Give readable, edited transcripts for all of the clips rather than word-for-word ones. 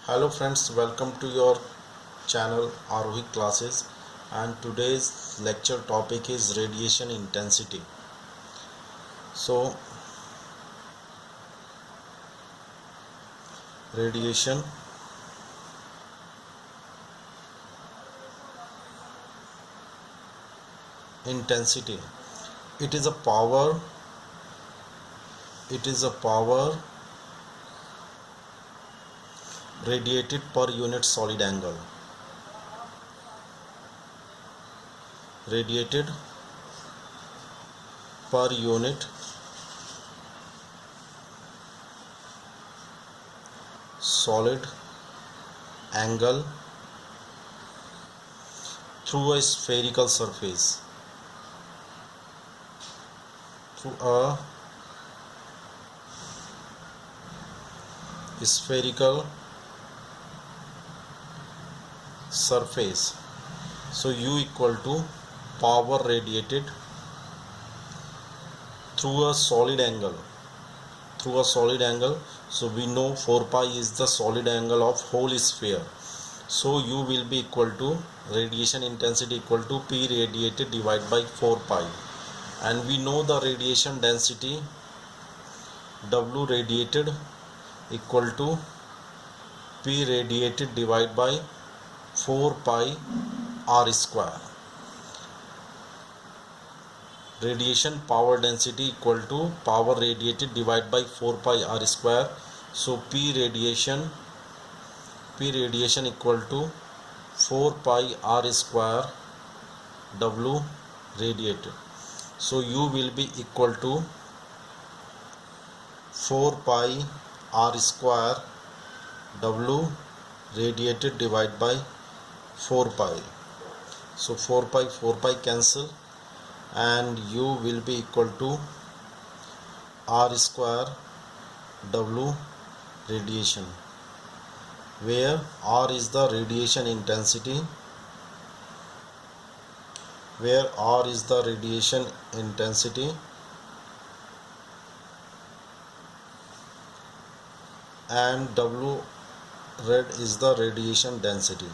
Hello friends, welcome to your channel Arohi classes, and today's lecture topic is radiation intensity. So radiation intensity, it is a power radiated per unit solid angle, radiated per unit solid angle through a spherical surface, through a spherical surface. So U equal to power radiated through a solid angle, so we know 4 pi is the solid angle of whole sphere. So U will be equal to radiation intensity equal to P radiated divided by 4 pi, and we know the radiation density W radiated equal to P radiated divided by 4 pi R square. Radiation power density equal to power radiated divided by 4 pi R square. So P radiation equal to 4 pi R square W radiated. So U will be equal to 4 pi R square W radiated divided by 4 pi. So 4 pi cancel, and U will be equal to R square W radiation, where R is the radiation intensity, and W red is the radiation density.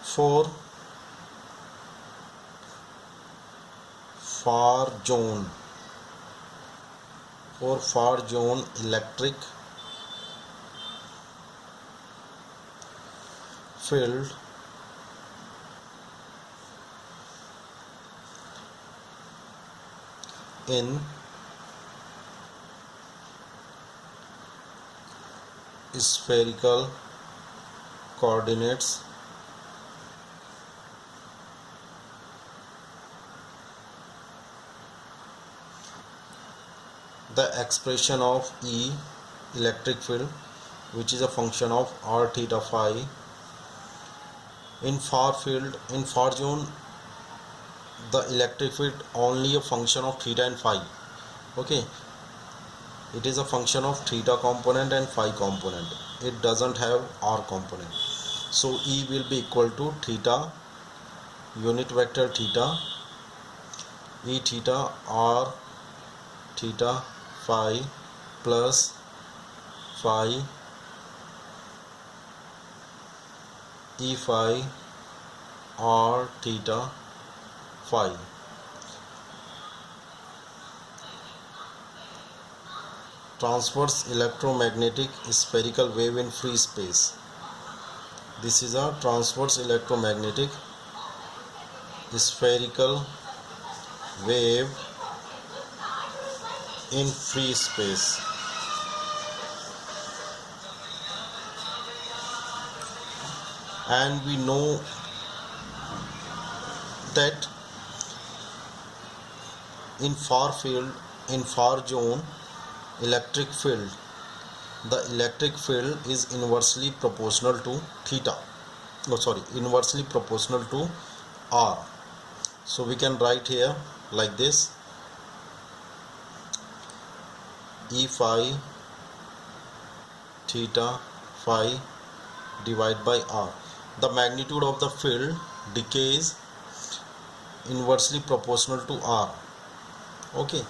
For far zone electric field in spherical coordinates, the expression of E electric field, which is a function of r theta phi, in far zone the electric field only a function of theta and phi. Okay, it is a function of theta component and phi component, it doesn't have r component. So E will be equal to theta unit vector theta E theta r theta phi plus phi E phi r theta phi. Transverse electromagnetic spherical wave in free space. This is a transverse electromagnetic spherical wave in free space. And we know that in far zone electric field, the electric field is inversely proportional to inversely proportional to R. So we can write here like this: E phi theta phi divided by R. The magnitude of the field decays inversely proportional to r. Okay,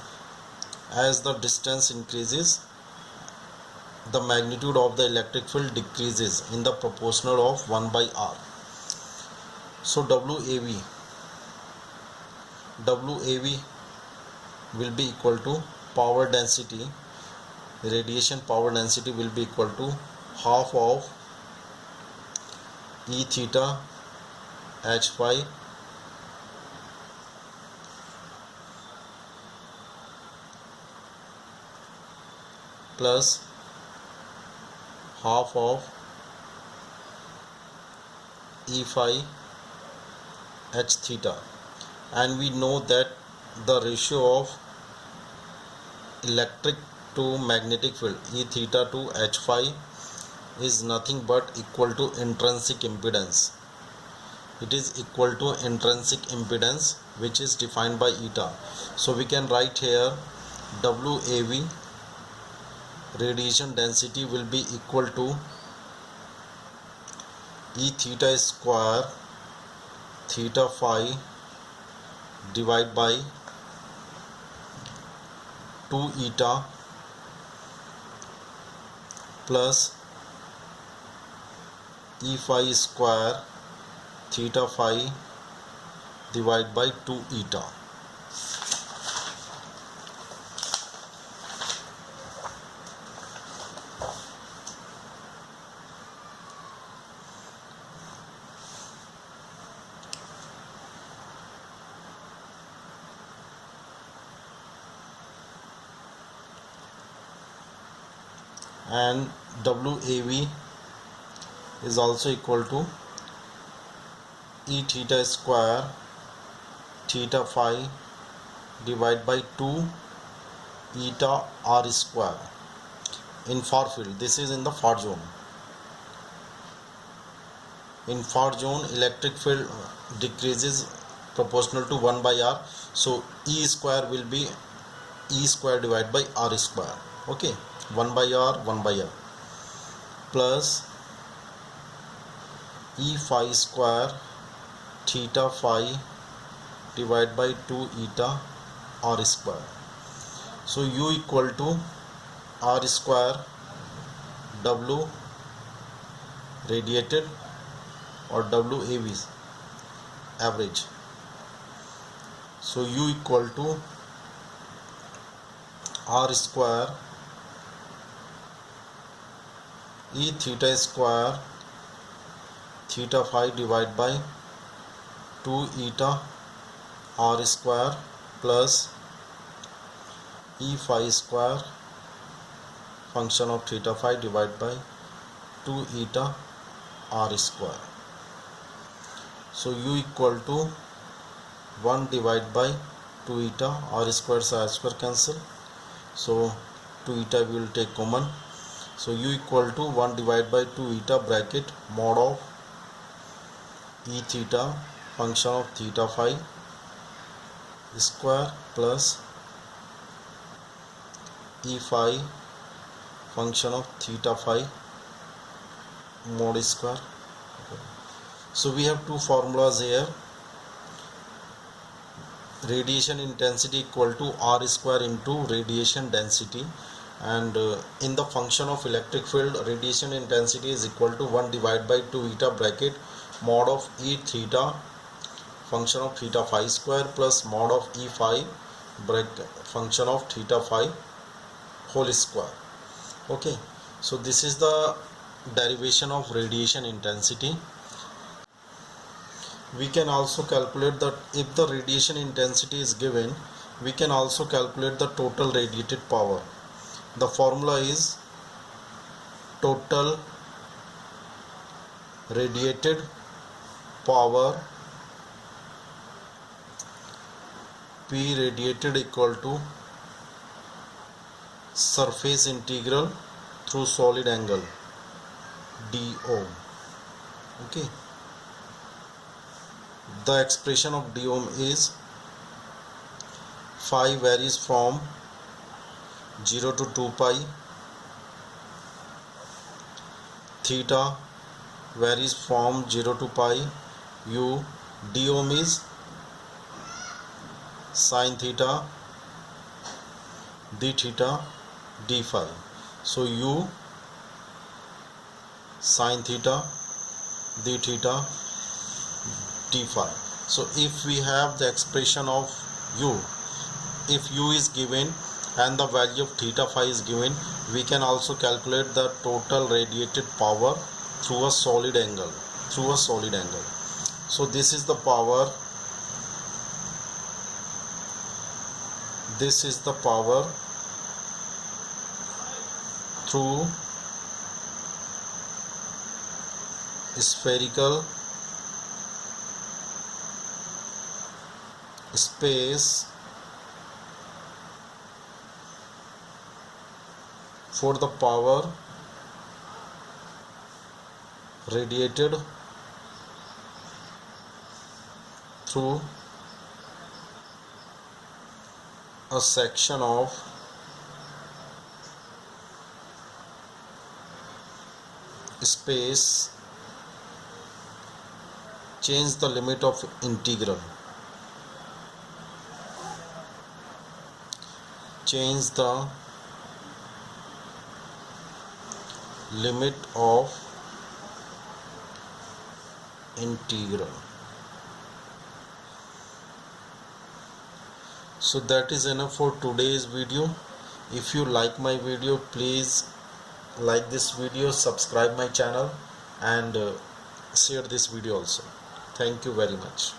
as the distance increases, the magnitude of the electric field decreases in the proportional of 1 by r. So WAV will be equal to power density, radiation power density will be equal to half of E theta H phi plus half of E phi H theta, and we know that the ratio of electric to magnetic field E theta to H phi is nothing but equal to intrinsic impedance. It is equal to intrinsic impedance, which is defined by eta. So we can write here WAV, radiation density, will be equal to E theta square theta phi divided by 2 eta plus E phi square theta phi divided by 2 eta. And WAV is also equal to E theta square theta phi divided by 2 eta r square in far field. This is in the far zone. In far zone, electric field decreases proportional to 1 by r. So E square will be E square divided by r square. Okay, 1 by r plus E phi square theta phi divided by 2 eta r square. So U equal to r square W radiated or WAV average. So U equal to r square E theta square theta phi divided by 2 eta r square plus E phi square function of theta phi divided by 2 eta r square. So U equal to 1 divided by 2 eta r square, so r square cancel. So 2 eta we will take common. So U equal to 1 divided by 2 eta bracket mod of E theta function of theta phi square plus E phi function of theta phi mod square. So we have two formulas here. Radiation intensity equal to r square into radiation density, and in the function of electric field, radiation intensity is equal to 1 divided by 2 eta bracket mod of E theta function of theta phi square plus mod of E phi bracket function of theta phi whole square. Okay, so this is the derivation of radiation intensity. We can also calculate that if the radiation intensity is given, we can also calculate the total radiated power. The formula is total radiated power P radiated equal to surface integral through solid angle dO. Okay, the expression of dΩ is phi varies from 0 to 2 pi, theta varies from 0 to pi, U dΩ is sine theta d theta d phi. So u sine theta d theta d phi. So if we have the expression of u, if u is given and the value of theta phi is given, we can also calculate the total radiated power through a solid angle, So this is the power, through spherical space for the power radiated through a section of space. Change the limit of integral. Change the limit of integral. So that is enough for today's video. If you like my video, please like this video, subscribe my channel, and share this video also. Thank you very much.